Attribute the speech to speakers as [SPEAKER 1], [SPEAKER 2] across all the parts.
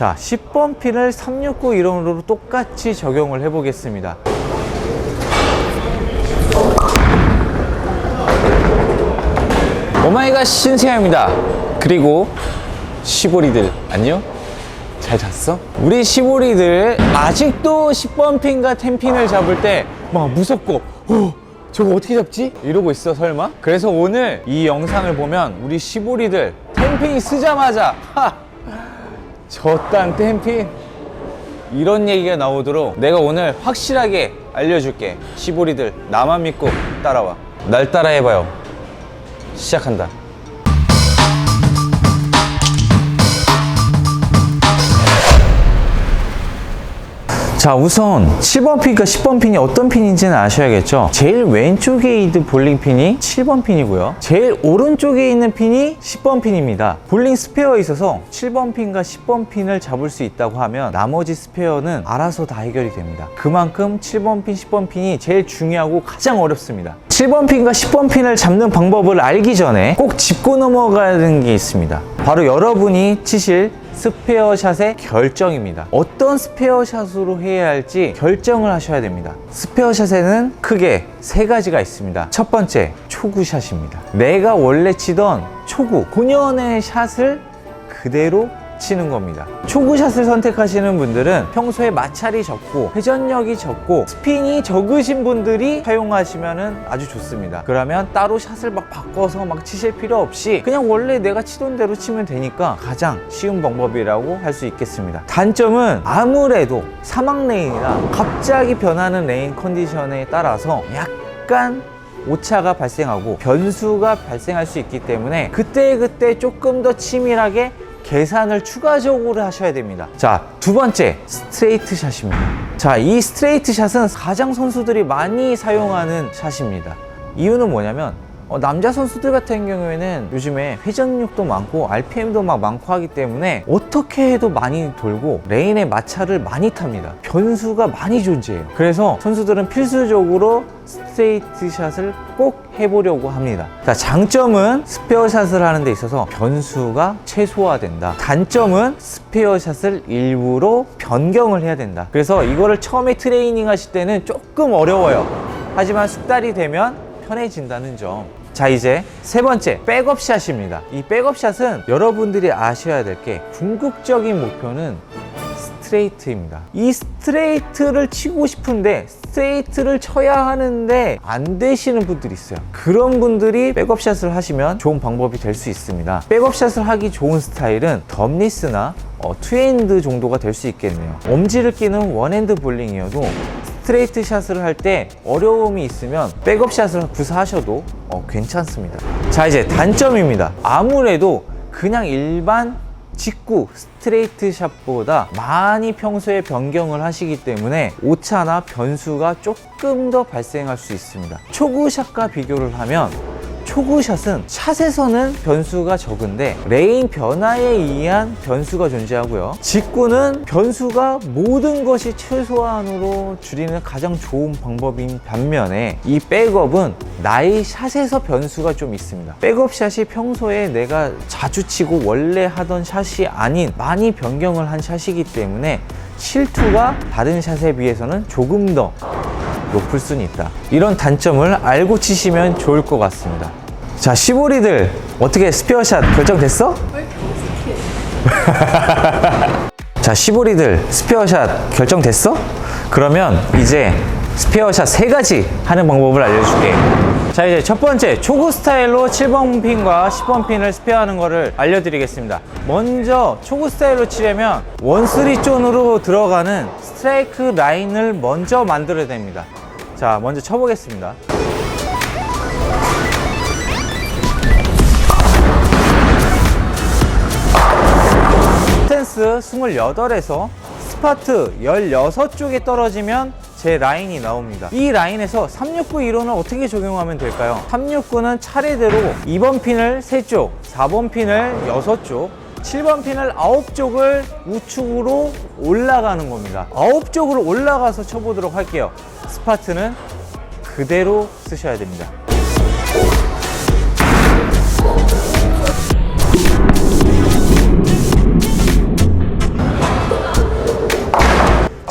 [SPEAKER 1] 자, 10번 핀을 369 이론으로 똑같이 적용을 해 보겠습니다. 오마이갓 신세아입니다. 그리고 시보리들 안녕? 잘 잤어? 우리 시보리들 아직도 10번 핀과 10핀을 잡을 때 막 무섭고 저거 어떻게 잡지? 이러고 있어 설마? 그래서 오늘 이 영상을 보면 우리 시보리들 10핀 쓰자마자 저딴 10핀 이런 얘기가 나오도록 내가 오늘 확실하게 알려줄게. 시보리들 나만 믿고 따라와. 날 따라 해봐요. 시작한다. 자, 우선 7번 핀과 10번 핀이 어떤 핀인지는 아셔야겠죠. 제일 왼쪽에 있는 볼링 핀이 7번 핀이고요, 제일 오른쪽에 있는 핀이 10번 핀입니다. 볼링 스페어에 있어서 7번 핀과 10번 핀을 잡을 수 있다고 하면 나머지 스페어는 알아서 다 해결이 됩니다. 그만큼 7번 핀, 10번 핀이 제일 중요하고 가장 어렵습니다. 7번 핀과 10번 핀을 잡는 방법을 알기 전에 꼭 짚고 넘어가는 게 있습니다. 바로 여러분이 치실 스페어샷의 결정입니다. 어떤 스페어샷으로 해야 할지 결정을 하셔야 됩니다. 스페어샷에는 크게 세 가지가 있습니다. 첫 번째, 초구샷입니다. 내가 원래 치던 초구, 본연의 샷을 그대로 치는 겁니다. 초구샷을 선택하시는 분들은 평소에 마찰이 적고 회전력이 적고 스핀이 적으신 분들이 사용하시면 아주 좋습니다. 그러면 따로 샷을 막 바꿔서 막 치실 필요 없이 그냥 원래 내가 치던 대로 치면 되니까 가장 쉬운 방법이라고 할 수 있겠습니다. 단점은 아무래도 사막 레인이라 갑자기 변하는 레인 컨디션에 따라서 약간 오차가 발생하고 변수가 발생할 수 있기 때문에 그때그때 조금 더 치밀하게 계산을 추가적으로 하셔야 됩니다. 자, 두 번째, 스트레이트 샷입니다. 자, 이 스트레이트 샷은 가장 선수들이 많이 사용하는 샷입니다. 이유는 뭐냐면 남자 선수들 같은 경우에는 요즘에 회전력도 많고 RPM도 막 많고 하기 때문에 어떻게 해도 많이 돌고 레인의 마찰을 많이 탑니다. 변수가 많이 존재해요. 그래서 선수들은 필수적으로 스트레이트 샷을 꼭 해보려고 합니다. 자, 장점은 스페어 샷을 하는 데 있어서 변수가 최소화된다. 단점은 스페어 샷을 일부러 변경을 해야 된다. 그래서 이거를 처음에 트레이닝 하실 때는 조금 어려워요. 하지만 숙달이 되면 편해진다는 점. 자, 이제 세 번째, 백업샷입니다. 이 백업샷은 여러분들이 아셔야 될 게 궁극적인 목표는 스트레이트입니다. 이 스트레이트를 치고 싶은데 스트레이트를 쳐야 하는데 안 되시는 분들이 있어요. 그런 분들이 백업샷을 하시면 좋은 방법이 될 수 있습니다. 백업샷을 하기 좋은 스타일은 덤리스나 투핸드 정도가 될 수 있겠네요. 엄지를 끼는 원핸드 볼링이어도 스트레이트 샷을 할 때 어려움이 있으면 백업샷을 구사하셔도 괜찮습니다. 자, 이제 단점입니다. 아무래도 그냥 일반 직구 스트레이트 샷보다 많이 평소에 변경을 하시기 때문에 오차나 변수가 조금 더 발생할 수 있습니다. 초구샷과 비교를 하면 초구샷은 샷에서는 변수가 적은데 레인 변화에 의한 변수가 존재하고요, 직구는 변수가 모든 것이 최소한으로 줄이는 가장 좋은 방법인 반면에 이 백업은 나의 샷에서 변수가 좀 있습니다. 백업샷이 평소에 내가 자주 치고 원래 하던 샷이 아닌 많이 변경을 한 샷이기 때문에 실투가 다른 샷에 비해서는 조금 더 높을 수는 있다. 이런 단점을 알고 치시면 좋을 것 같습니다. 자, 시보리들 어떻게 스페어샷 결정됐어?
[SPEAKER 2] 왜 이렇게 어색해?
[SPEAKER 1] 자, 시보리들 스페어샷 결정됐어? 그러면 이제 스페어샷 세 가지 하는 방법을 알려줄게. 자, 이제 첫 번째, 초구 스타일로 7번 핀과 10번 핀을 스페어하는 거를 알려드리겠습니다. 먼저 초구 스타일로 치려면 원쓰리 존으로 들어가는 스트라이크 라인을 먼저 만들어야 됩니다. 자, 먼저 쳐보겠습니다. 스탠스 28에서 스파트 16쪽에 떨어지면 제 라인이 나옵니다. 이 라인에서 369 이론을 어떻게 적용하면 될까요? 369는 차례대로 2번 핀을 3쪽, 4번 핀을 6쪽, 7번 핀을 9쪽을 우측으로 올라가는 겁니다. 9쪽으로 올라가서 쳐보도록 할게요. 스파트는 그대로 쓰셔야 됩니다.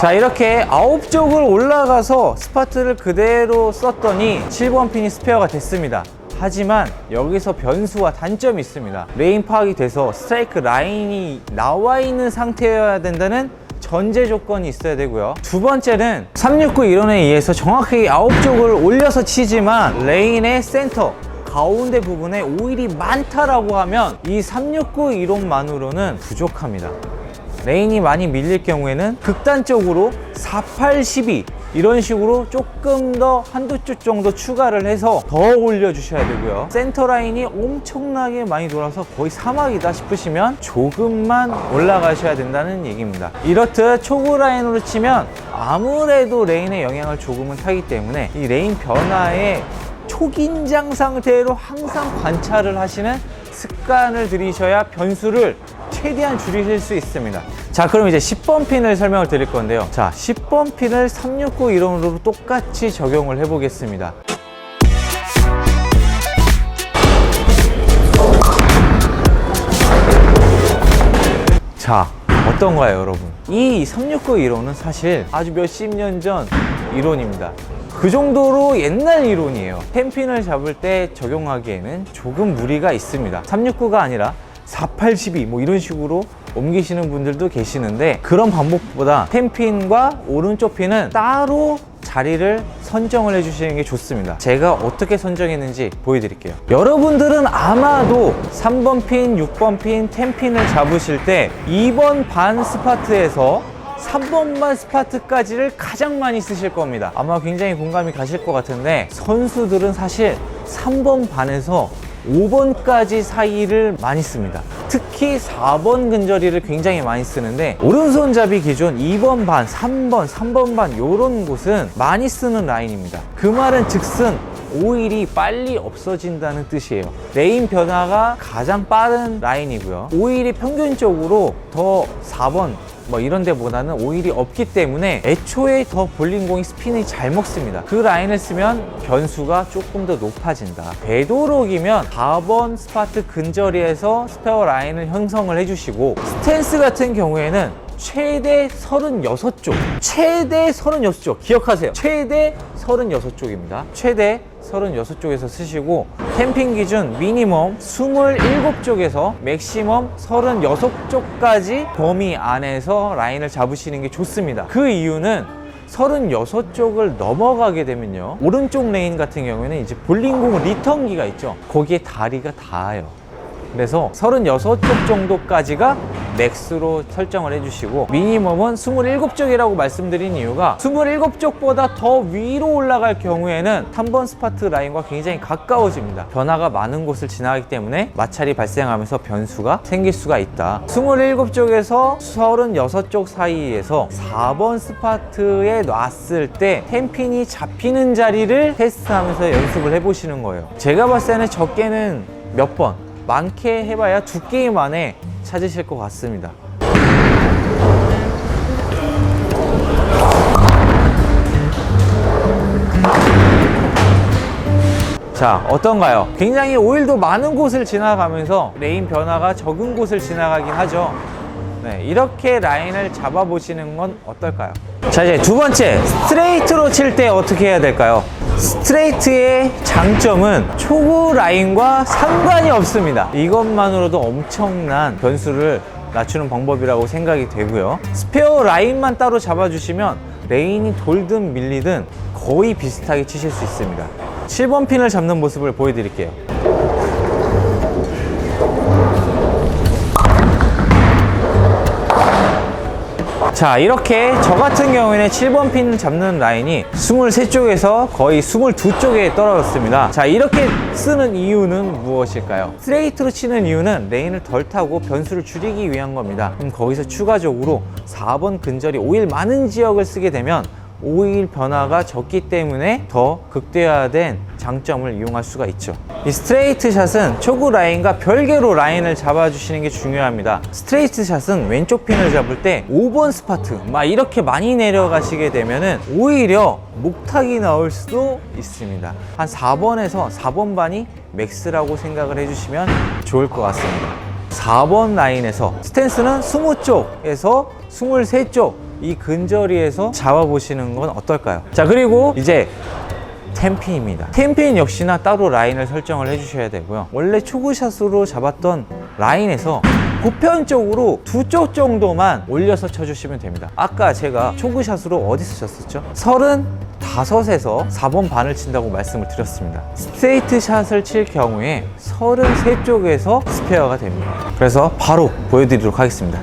[SPEAKER 1] 자, 이렇게 9쪽을 올라가서 스파트를 그대로 썼더니 7번 핀이 스페어가 됐습니다. 하지만 여기서 변수와 단점이 있습니다. 레인 파악이 돼서 스트라이크 라인이 나와 있는 상태여야 된다는 전제 조건이 있어야 되고요. 두 번째는 369 이론에 의해서 정확하게 9쪽을 올려서 치지만 레인의 센터 가운데 부분에 오일이 많다라고 하면 이 369 이론만으로는 부족합니다. 레인이 많이 밀릴 경우에는 극단적으로 48, 12 이런 식으로 조금 더 한두 쪽 정도 추가를 해서 더 올려주셔야 되고요. 센터 라인이 엄청나게 많이 돌아서 거의 사막이다 싶으시면 조금만 올라가셔야 된다는 얘기입니다. 이렇듯 초구 라인으로 치면 아무래도 레인의 영향을 조금은 타기 때문에 이 레인 변화에 초긴장 상태로 항상 관찰을 하시는 습관을 들이셔야 변수를 최대한 줄이실 수 있습니다. 자, 그럼 이제 10번 핀을 설명을 드릴 건데요. 자, 10번 핀을 369 이론으로 똑같이 적용을 해 보겠습니다. 자, 어떤가요, 여러분? 이 369 이론은 사실 아주 몇십 년 전 이론입니다. 그 정도로 옛날 이론이에요. 10핀을 잡을 때 적용하기에는 조금 무리가 있습니다. 369가 아니라 4812 뭐 이런 식으로 옮기시는 분들도 계시는데 그런 방법보다 10핀과 오른쪽 핀은 따로 자리를 선정을 해주시는 게 좋습니다. 제가 어떻게 선정했는지 보여드릴게요. 여러분들은 아마도 3번 핀, 6번 핀, 10핀을 잡으실 때 2번 반 스파트에서 3번반 스파트까지를 가장 많이 쓰실 겁니다. 아마 굉장히 공감이 가실 것 같은데 선수들은 사실 3번 반에서 5번까지 사이를 많이 씁니다. 특히 4번 근저리를 굉장히 많이 쓰는데 오른손잡이 기준 2번 반, 3번 반 이런 곳은 많이 쓰는 라인입니다. 그 말은 즉슨 오일이 빨리 없어진다는 뜻이에요. 레인 변화가 가장 빠른 라인이고요. 오일이 평균적으로 더 4번 뭐 이런 데보다는 오일이 없기 때문에 애초에 더 볼링공이 스핀이 잘 먹습니다. 그 라인을 쓰면 변수가 조금 더 높아진다. 되도록이면 4번 스파트 근저리에서 스페어 라인을 형성을 해주시고 스탠스 같은 경우에는 최대 36쪽 최대 36쪽 기억하세요. 최대 36쪽입니다. 최대 36쪽에서 쓰시고 캠핑 기준 미니멈 27쪽에서 맥시멈 36쪽까지 범위 안에서 라인을 잡으시는 게 좋습니다. 그 이유는 36쪽을 넘어가게 되면요 오른쪽 레인 같은 경우에는 이제 볼링공 리턴기가 있죠. 거기에 다리가 닿아요. 그래서 36쪽 정도까지가 맥스로 설정을 해주시고 미니멈은 27쪽이라고 말씀드린 이유가 27쪽보다 더 위로 올라갈 경우에는 3번 스파트 라인과 굉장히 가까워집니다. 변화가 많은 곳을 지나가기 때문에 마찰이 발생하면서 변수가 생길 수가 있다. 27쪽에서 36쪽 사이에서 4번 스파트에 놨을 때 템핀이 잡히는 자리를 테스트하면서 연습을 해보시는 거예요. 제가 봤을 때는 적게는 몇 번, 많게 해봐야 2게임 안에 찾으실 것 같습니다. 자, 어떤가요? 굉장히 오일도 많은 곳을 지나가면서 레인 변화가 적은 곳을 지나가긴 하죠. 네, 이렇게 라인을 잡아보시는 건 어떨까요? 자, 이제 두 번째, 스트레이트로 칠 때 어떻게 해야 될까요? 스트레이트의 장점은 초구 라인과 상관이 없습니다. 이것만으로도 엄청난 변수를 낮추는 방법이라고 생각이 되고요. 스페어 라인만 따로 잡아주시면 레인이 돌든 밀리든 거의 비슷하게 치실 수 있습니다. 7번 핀을 잡는 모습을 보여드릴게요. 자, 이렇게 저 같은 경우에는 7번 핀 잡는 라인이 23쪽에서 거의 22쪽에 떨어졌습니다. 자, 이렇게 쓰는 이유는 무엇일까요? 스트레이트로 치는 이유는 레인을 덜 타고 변수를 줄이기 위한 겁니다. 그럼 거기서 추가적으로 4번 근저리 오일 많은 지역을 쓰게 되면 오일 변화가 적기 때문에 더 극대화된 장점을 이용할 수가 있죠. 이 스트레이트 샷은 초구 라인과 별개로 라인을 잡아주시는 게 중요합니다. 스트레이트 샷은 왼쪽 핀을 잡을 때 5번 스파트 막 이렇게 많이 내려가시게 되면은 오히려 목탁이 나올 수도 있습니다. 한 4번에서 4번 반이 맥스라고 생각을 해주시면 좋을 것 같습니다. 4번 라인에서 스탠스는 20쪽에서 23쪽 이 근저리에서 잡아보시는 건 어떨까요? 자, 그리고 이제 템핀입니다. 템핀 역시나 따로 라인을 설정을 해주셔야 되고요. 원래 초구샷으로 잡았던 라인에서 보편적으로 두 쪽 정도만 올려서 쳐주시면 됩니다. 아까 제가 초구샷으로 어디서 쳤었죠? 35에서 4번 반을 친다고 말씀을 드렸습니다. 스트레이트 샷을 칠 경우에 33쪽에서 스페어가 됩니다. 그래서 바로 보여드리도록 하겠습니다.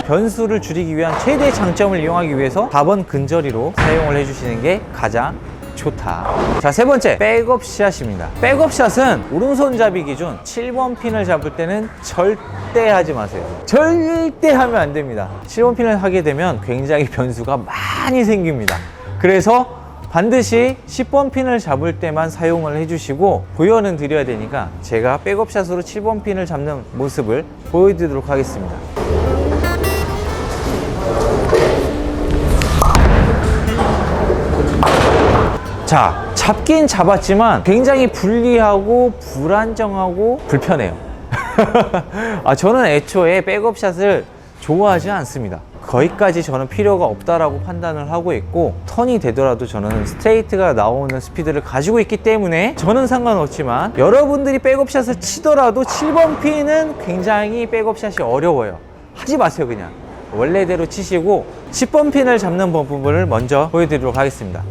[SPEAKER 1] 변수를 줄이기 위한 최대의 장점을 이용하기 위해서 4번 근저리로 사용을 해주시는 게 가장 좋다. 자, 세 번째, 백업샷입니다. 백업샷은 오른손잡이 기준 7번 핀을 잡을 때는 절대 하지 마세요. 절대 하면 안 됩니다. 7번 핀을 하게 되면 굉장히 변수가 많이 생깁니다. 그래서 반드시 10번 핀을 잡을 때만 사용을 해주시고 보여는 드려야 되니까 제가 백업샷으로 7번 핀을 잡는 모습을 보여드리도록 하겠습니다. 자, 잡긴 잡았지만 굉장히 불리하고 불안정하고 불편해요. 저는 애초에 백업샷을 좋아하지 않습니다. 거기까지 저는 필요가 없다라고 판단을 하고 있고, 턴이 되더라도 저는 스트레이트가 나오는 스피드를 가지고 있기 때문에 저는 상관없지만, 여러분들이 백업샷을 치더라도 7번 핀은 굉장히 백업샷이 어려워요. 하지 마세요. 그냥 원래대로 치시고 10번 핀을 잡는 부분을 먼저 보여드리도록 하겠습니다.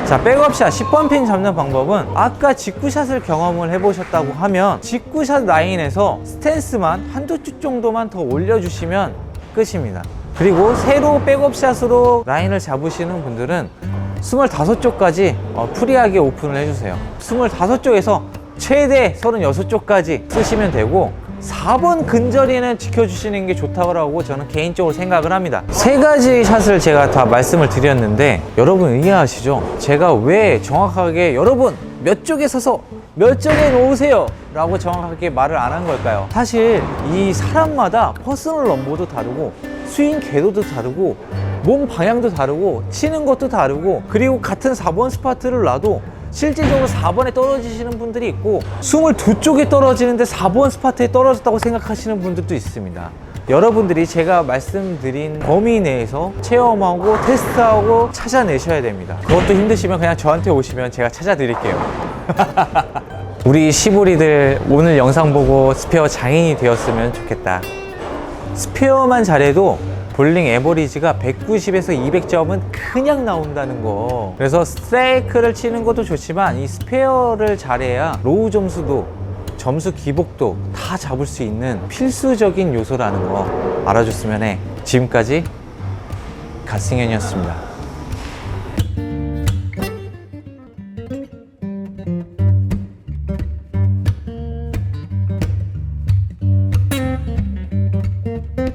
[SPEAKER 1] 자, 백업샷 10번 핀 잡는 방법은 아까 직구샷을 경험을 해보셨다고 하면 직구샷 라인에서 스탠스만 한두 쭉 정도만 더 올려주시면 끝입니다. 그리고 새로 백업샷으로 라인을 잡으시는 분들은 25쪽까지 프리하게 오픈을 해주세요. 25쪽에서 최대 36쪽까지 쓰시면 되고, 4번 근저리는 지켜주시는 게 좋다고 저는 개인적으로 생각을 합니다. 세 가지 샷을 제가 다 말씀을 드렸는데 여러분 이해하시죠? 제가 왜 정확하게 여러분 몇 쪽에 서서 몇 쪽에 놓으세요 라고 정확하게 말을 안 한 걸까요? 사실 이 사람마다 퍼스널 넘버도 다르고 스윙 궤도도 다르고 몸 방향도 다르고 치는 것도 다르고, 그리고 같은 4번 스파트를 놔도 실질적으로 4번에 떨어지시는 분들이 있고 22쪽에 떨어지는데 4번 스파트에 떨어졌다고 생각하시는 분들도 있습니다. 여러분들이 제가 말씀드린 범위 내에서 체험하고 테스트하고 찾아내셔야 됩니다. 그것도 힘드시면 그냥 저한테 오시면 제가 찾아드릴게요. 우리 시보리들 오늘 영상 보고 스페어 장인이 되었으면 좋겠다. 스페어만 잘해도 볼링 에버리지가 190에서 200점은 그냥 나온다는 거. 그래서 스트라이크를 치는 것도 좋지만 이 스페어를 잘해야 로우 점수도 점수 기복도 다 잡을 수 있는 필수적인 요소라는 거 알아줬으면 해. 지금까지 갓승현이었습니다.